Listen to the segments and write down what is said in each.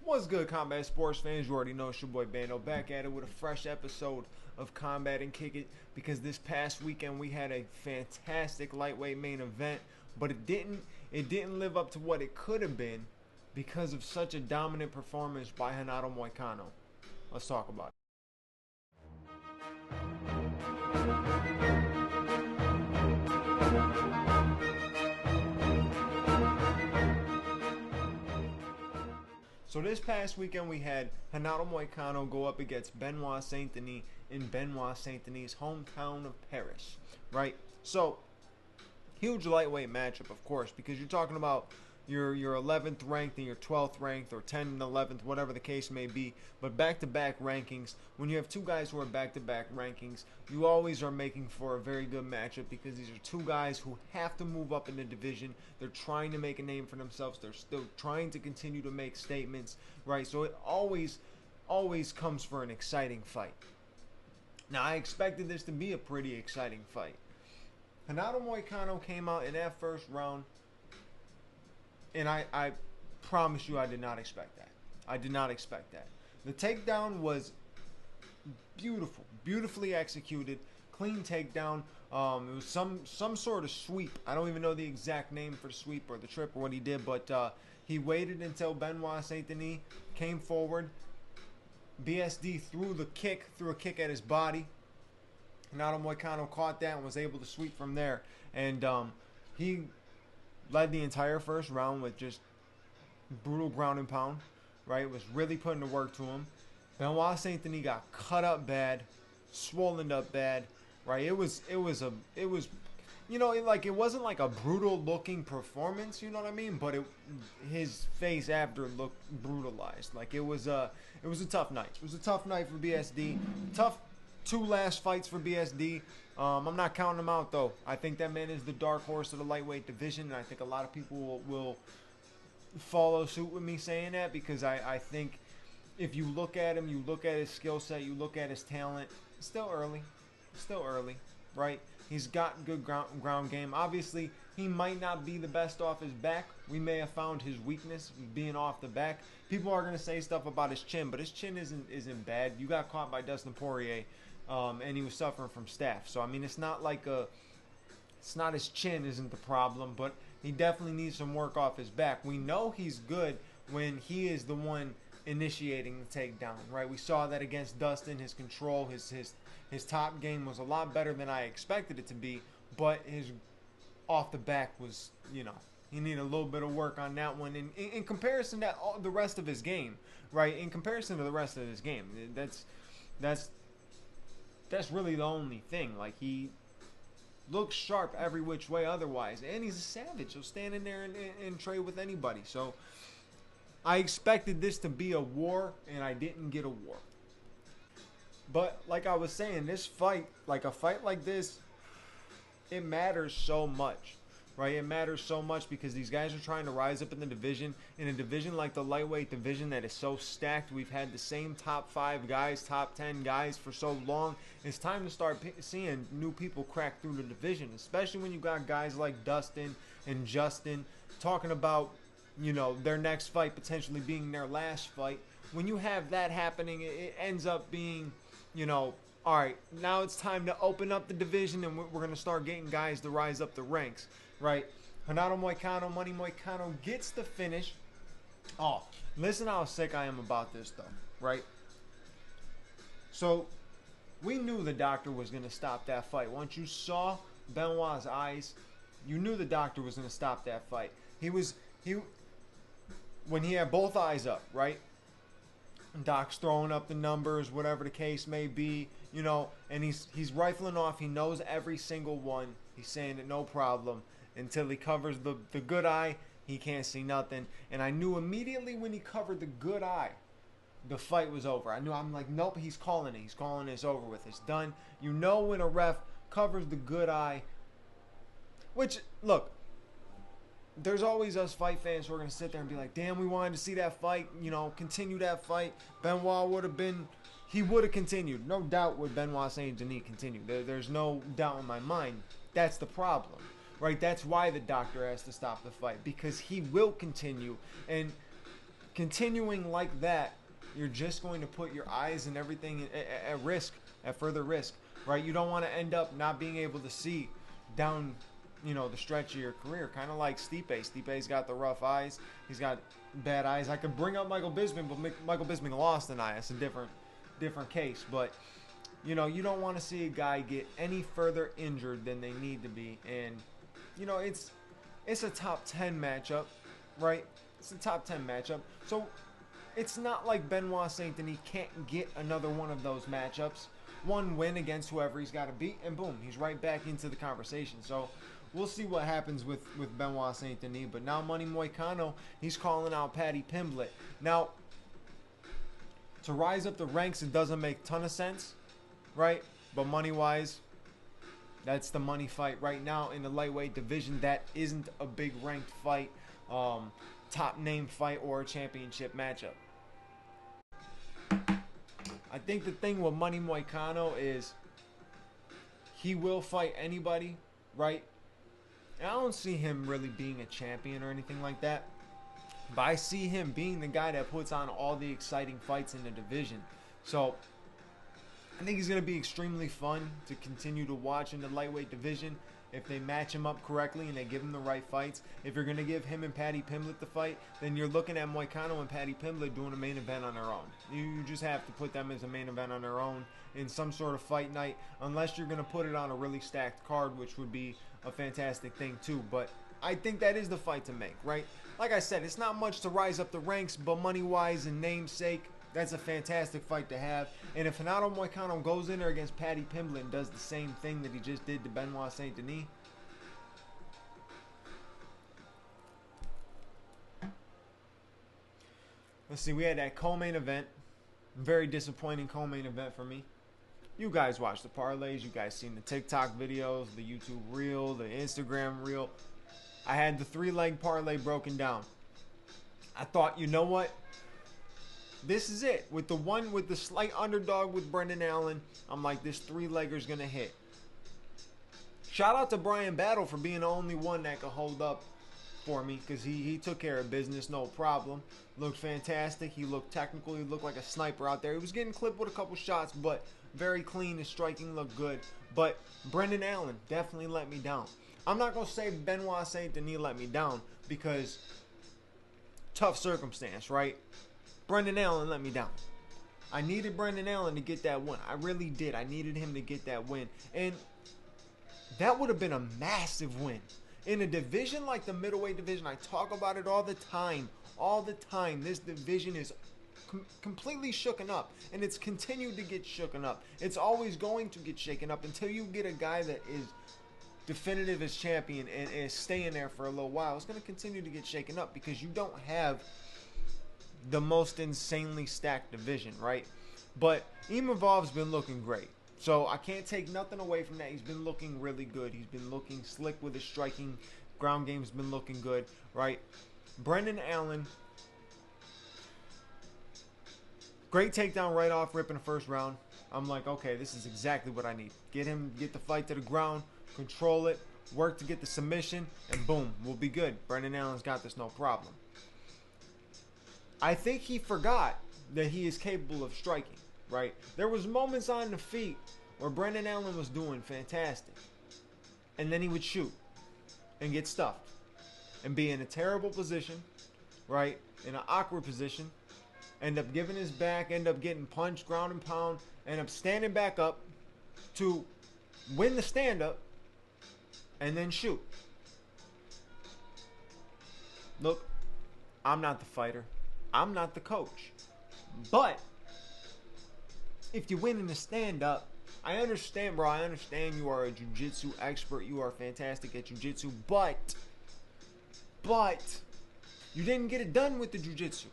What's good, Combat Sports fans? You already know it's your boy Bando back at it with a fresh episode of Combat and Kick It, because this past weekend we had a fantastic lightweight main event, but it didn't live up to what it could have been because of such a dominant performance by MOICANO. Let's talk about it. So this past weekend we had MOICANO go up against Benoit Saint-Denis in Benoit Saint-Denis' hometown of Paris, right? So huge lightweight matchup, of course, because you're talking about your 11th ranked and your 12th ranked, or 10th and 11th, whatever the case may be. But back-to-back rankings, when you have two guys who are back-to-back rankings, you always are making for a very good matchup, because these are two guys who have to move up in the division. They're trying to make a name for themselves. They're still trying to continue to make statements, right? So it always comes for an exciting fight. Now, I expected this to be a pretty exciting fight. MOICANO came out in that first round, and I promise you I did not expect that. I did not expect that. The takedown was beautiful, beautifully executed, clean takedown. It was some sort of sweep. I don't even know the exact name for the sweep or the trip or what he did, but he waited until Benoit Saint-Denis came forward. BSD threw a kick at his body. MOICANO caught that and was able to sweep from there. And he led the entire first round with just brutal ground and pound, right? It was really putting the work to him. Benoit Saint-Denis got cut up bad, swollen up bad, right? It was you know, it wasn't like a brutal looking performance, you know what I mean? But his face after looked brutalized. Like it was a tough night. It was a tough night for BSD. Tough two last fights for BSD. I'm not counting him out, though. I think that man is the dark horse of the lightweight division, and I think a lot of people will follow suit with me saying that, because I think if you look at him, you look at his skill set, you look at his talent, it's still early, right? He's got good ground game. Obviously, he might not be the best off his back. We may have found his weakness being off the back. People are going to say stuff about his chin, but his chin isn't bad. You got caught by Dustin Poirier. And he was suffering from staph. So, I mean, it's not his chin isn't the problem, but he definitely needs some work off his back. We know he's good when he is the one initiating the takedown, right? We saw that against Dustin. His control, his top game was a lot better than I expected it to be, but his off the back was, you know, he needed a little bit of work on that one. In comparison to the rest of his game, right? In comparison to the rest of his game, that's really the only thing. Like, he looks sharp every which way otherwise, and he's a savage. He'll stand in there and trade with anybody. So I expected this to be a war, and I didn't get a war. But like I was saying, this fight, like a fight like this, it matters so much, right? It matters so much because these guys are trying to rise up in the division. In a division like the lightweight division that is so stacked, we've had the same top 5 guys, top 10 guys for so long. It's time to start seeing new people crack through the division, especially when you got guys like Dustin and Justin talking about, you know, their next fight potentially being their last fight. When you have that happening, it ends up being, you know, all right, now it's time to open up the division, and we're going to start getting guys to rise up the ranks, right? MOICANO gets the finish. Oh, listen how sick I am about this, though, right? So we knew the doctor was going to stop that fight. Once you saw Benoit's eyes, you knew the doctor was going to stop that fight. When he had both eyes up, right? Doc's throwing up the numbers, whatever the case may be, you know, and he's rifling off. He knows every single one. He's saying it no problem until he covers the good eye. He can't see nothing. And I knew immediately when he covered the good eye the fight was over. I'm like, nope, he's calling it. He's calling this over with. It's done. You know when a ref covers the good eye, which, look, there's always us fight fans who are going to sit there and be like, damn, we wanted to see that fight, you know, continue that fight. Benoit would have been, he would have continued. No doubt would Benoit Saint Denis continue. There's no doubt in my mind. That's the problem, right? That's why the doctor has to stop the fight, because he will continue. And continuing like that, you're just going to put your eyes and everything at risk, at further risk, right? You don't want to end up not being able to see down, you know, the stretch of your career, kind of like Stipe. Stipe's got the rough eyes. He's got bad eyes. I could bring up Michael Bisping, but Michael Bisping lost an eye. It's a different case. But, you know, you don't want to see a guy get any further injured than they need to be. And, you know, it's a top 10 matchup, right? It's a top 10 matchup. So it's not like Benoit Saint Denis can't get another one of those matchups. One win against whoever he's got to beat, and boom, he's right back into the conversation. So we'll see what happens with Benoit Saint Denis. But now Money MOICANO, he's calling out Paddy Pimblett. Now, to rise up the ranks, it doesn't make a ton of sense, right? But money-wise, that's the money fight right now in the lightweight division. That isn't a big ranked fight, top name fight, or a championship matchup. I think the thing with Money MOICANO is he will fight anybody, right? And I don't see him really being a champion or anything like that. But I see him being the guy that puts on all the exciting fights in the division. So I think he's going to be extremely fun to continue to watch in the lightweight division if they match him up correctly and they give him the right fights. If you're going to give him and Paddy Pimblett the fight, then you're looking at MOICANO and Paddy Pimblett doing a main event on their own. You just have to put them as a main event on their own in some sort of fight night, unless you're going to put it on a really stacked card, which would be a fantastic thing too. But I think that is the fight to make, right? Like I said, it's not much to rise up the ranks, but money-wise and namesake, that's a fantastic fight to have. And if Renato MOICANO goes in there against Paddy Pimblett and does the same thing that he just did to Benoit Saint Denis, let's see, we had that co-main event. Very disappointing co-main event for me. You guys watched the parlays. You guys seen the TikTok videos, the YouTube reel, the Instagram reel. I had the 3-leg parlay broken down. I thought, you know what? This is it. With the one with the slight underdog with Brendan Allen, I'm like, this 3-legger's going to hit. Shout out to Brian Battle for being the only one that could hold up for me, because he took care of business, no problem. Looked fantastic. He looked technical. He looked like a sniper out there. He was getting clipped with a couple shots, but very clean. His striking looked good. But Brendan Allen definitely let me down. I'm not going to say Benoit Saint Denis let me down, because tough circumstance, right? Brendan Allen let me down. I needed Brendan Allen to get that win. I really did. I needed him to get that win. And that would have been a massive win. In a division like the middleweight division, I talk about it all the time. All the time. This division is completely shooken up. And it's continued to get shooken up. It's always going to get shaken up until you get a guy that is definitive as champion and is staying there for a little while. It's going to continue to get shaken up because you don't have the most insanely stacked division, right? But Imavov's been looking great. So I can't take nothing away from that. He's been looking really good. He's been looking slick with his striking. Ground game's been looking good, right? Brendan Allen, great takedown right off rip in the first round. I'm like, okay, this is exactly what I need. Get the fight to the ground, control it, work to get the submission, and boom, we'll be good. Brendan Allen's got this, no problem. I think he forgot that he is capable of striking, right? There was moments on the feet where Brendan Allen was doing fantastic. And then he would shoot and get stuffed and be in a terrible position, right? In an awkward position. End up giving his back, end up getting punched, ground and pound, end up standing back up to win the stand-up and then shoot. Look, I'm not the fighter. I'm not the coach. But if you win in the stand-up, I understand, bro. I understand you are a jiu-jitsu expert. You are fantastic at jiu-jitsu. But you didn't get it done with the jiu-jitsu,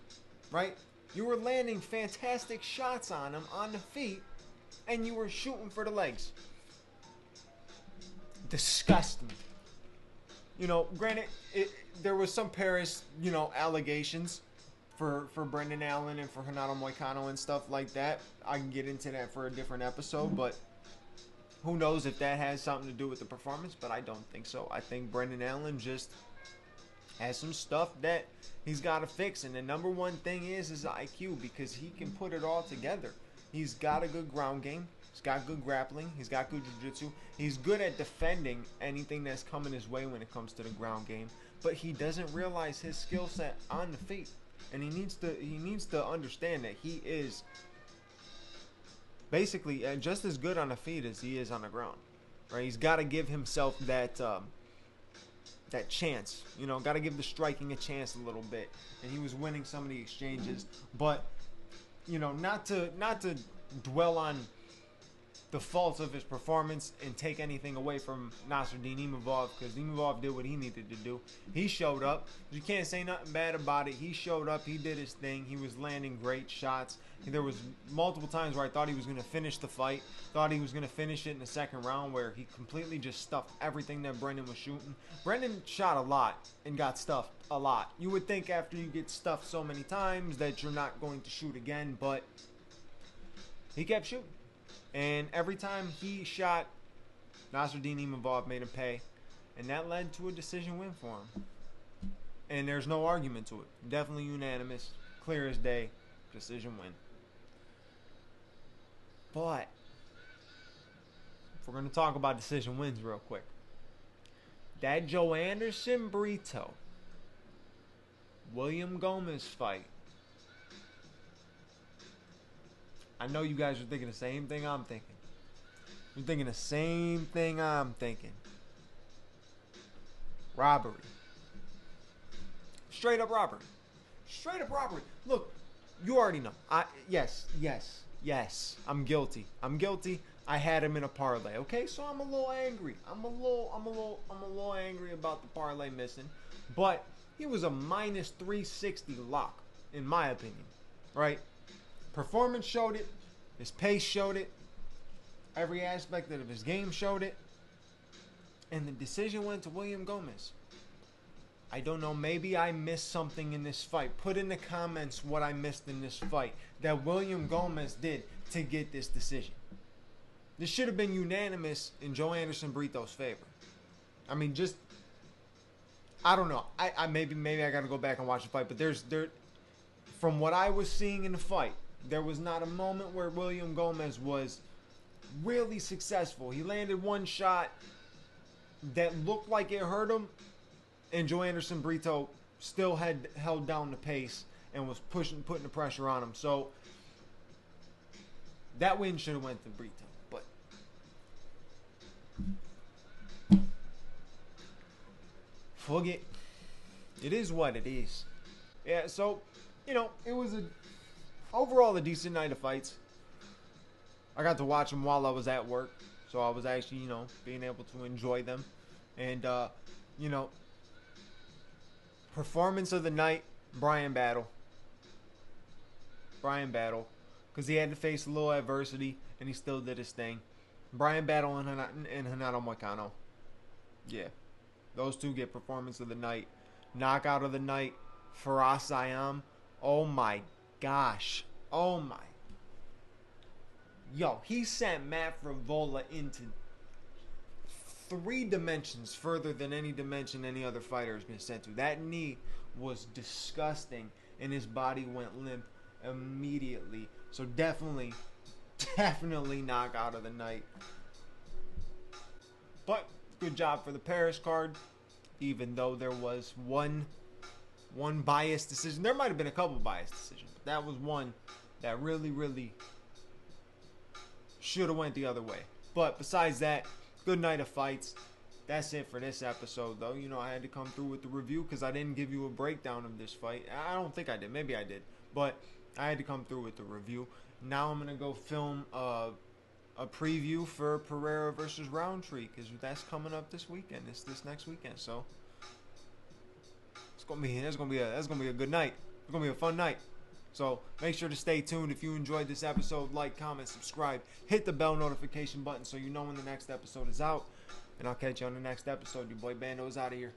right? You were landing fantastic shots on him on the feet, and you were shooting for the legs. Disgusting. You know, granted, there was some Paris, allegations for Brendan Allen and for Renato Moicano and stuff like that. I can get into that for a different episode, but who knows if that has something to do with the performance, but I don't think so. I think Brendan Allen just has some stuff that he's got to fix, and the number one thing is his IQ, because he can put it all together. He's got a good ground game. He's got good grappling. He's got good jiu-jitsu. He's good at defending anything that's coming his way when it comes to the ground game. But he doesn't realize his skill set on the feet. And he needs to understand that he is basically just as good on the feet as he is on the ground. Right? He's got to give himself that chance. Got to give the striking a chance a little bit. And he was winning some of the exchanges. But, not to dwell on the faults of his performance and take anything away from Nasruddin Imavov, because Imavov did what he needed to do. He showed up. You can't say nothing bad about it. He showed up. He did his thing. He was landing great shots. There was multiple times where I thought he was going to finish the fight. Thought he was going to finish it in the second round, where he completely just stuffed everything that Brendan was shooting. Brendan shot a lot and got stuffed a lot. You would think after you get stuffed so many times that you're not going to shoot again, but he kept shooting. And every time he shot, Nasruddin Imavov made him pay. And that led to a decision win for him. And there's no argument to it. Definitely unanimous. Clear as day. Decision win. But if we're going to talk about decision wins real quick, that Joe Anderson Brito William Gomez fight, I know you guys are thinking the same thing I'm thinking. You're thinking the same thing I'm thinking. Robbery. Straight up robbery. Straight up robbery. Look, you already know. Yes. I'm guilty. I had him in a parlay. Okay, so I'm a little angry. I'm a little angry about the parlay missing. But he was a minus 360 lock, in my opinion. Right? Performance showed it. His pace showed it. Every aspect of his game showed it. And the decision went to William Gomez. I don't know, maybe I missed something in this fight. Put in the comments what I missed in this fight that William Gomez did to get this decision. This should have been unanimous in Joe Anderson Brito's favor. I mean, just, I don't know. I maybe I got to go back and watch the fight, but from what I was seeing in the fight, there was not a moment where William Gomez was really successful. He landed one shot that looked like it hurt him, and Joe Anderson Brito still had held down the pace and was putting the pressure on him. So that win should have went to Brito. But forget. It is what it is. Yeah, so, it was overall a decent night of fights. I got to watch them while I was at work. So I was actually, being able to enjoy them. And, performance of the night, Brian Battle. Because he had to face a little adversity, and he still did his thing. Brian Battle and Renato Moicano. Yeah. Those two get performance of the night. Knockout of the night, Faraz Ayam. Oh my gosh. Oh my. Yo, he sent Matt Frivola into 3 dimensions further than any dimension any other fighter has been sent to. That knee was disgusting, and his body went limp immediately. So definitely knockout of the night. But good job for the Paris card, even though there was one biased decision. There might have been a couple biased decisions, but that was one that really should have went the other way. But besides that, good night of fights. That's it for this episode, though. I had to come through with the review because I didn't give you a breakdown of this fight. I don't think I did. Maybe I did. But I had to come through with the review. Now I'm going to go film a preview for Pereira versus Roundtree, because that's coming up this weekend. It's this next weekend. So that's gonna be a good night. It's gonna be a fun night. So make sure to stay tuned. If you enjoyed this episode, like, comment, subscribe, hit the bell notification button so you know when the next episode is out. And I'll catch you on the next episode. Your boy Bando is out of here.